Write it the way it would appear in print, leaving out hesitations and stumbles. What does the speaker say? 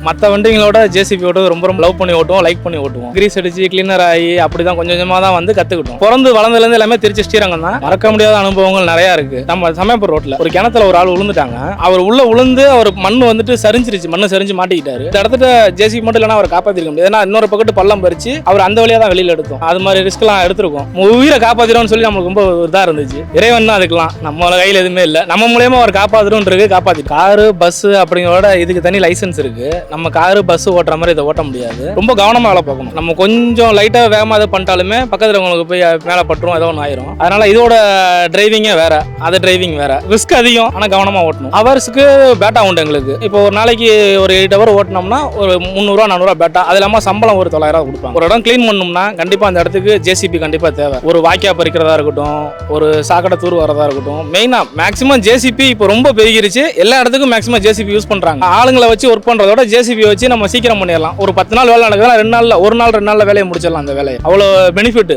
மற்ற வண்டிங்களோட ஜேசிபி ஓட்டுறது ரொம்ப ரொம்ப லவ் பண்ணி ஓட்டுவோம், லைக் பண்ணி ஓட்டுவோம். கிரீஸ் அடிச்சு கிளீனர் ஆகி அப்படிதான் கொஞ்சம் கொஞ்சமாக தான் வந்து கற்றுக்கிட்டோம். பிறந்து வளர்ந்ததுலேருந்து எல்லாமே திருச்சி ஸ்ரீரங்கம் தான். மறக்க முடியாத அனுபவங்கள் நிறையா இருக்குது. நம்ம சமயபுரம் ரோட்டில் ஒரு கிணத்துல ஒரு ஆள் விழுந்துட்டாங்க. அவர் உள்ள விழுந்து அவர் மண் வந்துட்டு சரிஞ்சிருச்சு, மண்ணு சரிஞ்சு மாட்டிக்கிட்டாரு. இந்த இடத்துல ஜேசிபி மட்டும் இல்லைன்னா அவர் காப்பாற்றிருக்க முடியாது. ஏன்னா இன்னொரு பக்கத்து பள்ளம் பறிச்சு அவர் அந்த வழியாக தான் வெளியில் எடுத்தோம். அது மாதிரி ரிஸ்க்லாம் எடுத்திருக்கோம். உயிரை காப்பாற்றிடும்னு சொல்லி நமக்கு ரொம்ப இதாக இருந்துச்சு. இறைவன் தான் அதுக்கெல்லாம், நம்ம கையில் எதுவுமே இல்லை. நம்ம மூலியமா அவர் காப்பாற்றணுன்றது காப்பாற்றி. காரு பஸ் அப்படிங்கிறத இதுக்கு தனி லைசன்ஸ் இருக்கு. நம்ம காரு பஸ் ஓட்டுற மாதிரி இதை ஓட்ட முடியாது. ரொம்ப கவனமாக வேலை பார்க்கணும். நம்ம கொஞ்சம் லைட்டாக வேகமாக இதை பண்ணிட்டாலுமே பக்கத்தில் உங்களுக்கு போய் மேலே பட்டுரும், ஏதோ ஒன்று ஆயிரும். அதனால இதோட டிரைவிங்கே வேற, அது டிரைவிங் வேற. ரிஸ்க் அதிகம், ஆனால் கவனமாக ஓட்டணும். ஹவர்ஸுக்கு பேட்டா உண்டு எங்களுக்கு. இப்போ ஒரு நாளைக்கு ஒரு 8 ஹவர் ஓட்டினோம்னா ஒரு 300 400 பேட்டா. அது இல்லாமல் சம்பளம் ஒரு 900 கொடுப்பாங்க. ஒரு இடம் கிளீன் பண்ணணும்னா கண்டிப்பாக அந்த இடத்துக்கு ஜேசிபி கண்டிப்பாக தேவை. ஒரு வாய்க்கா பறிக்கிறதா இருக்கட்டும், ஒரு சாக்கடை தூர் வரதா இருக்கட்டும். மெயினாக மேக்ஸிமம் ஜேசிபி இப்போ ரொம்ப பெருகிருச்சு. எல்லா இடத்துக்கும் மேக்ஸிமம் ஜேசிபி யூஸ் பண்ணுறாங்க. ஆளுங்களை வச்சு ஒர்க் பண்ணுறதோட ஜேசிபி வச்சு நம்ம சீக்கிரம் பண்ணிடலாம். ஒரு 10 நாள் வேலை நடக்குதுன்னா 2 நாளில் 1 நாள் 2 நாளில் வேலையை முடிச்சிடலாம். அந்த வேலையை அவ்வளோ பெனிஃபிட்.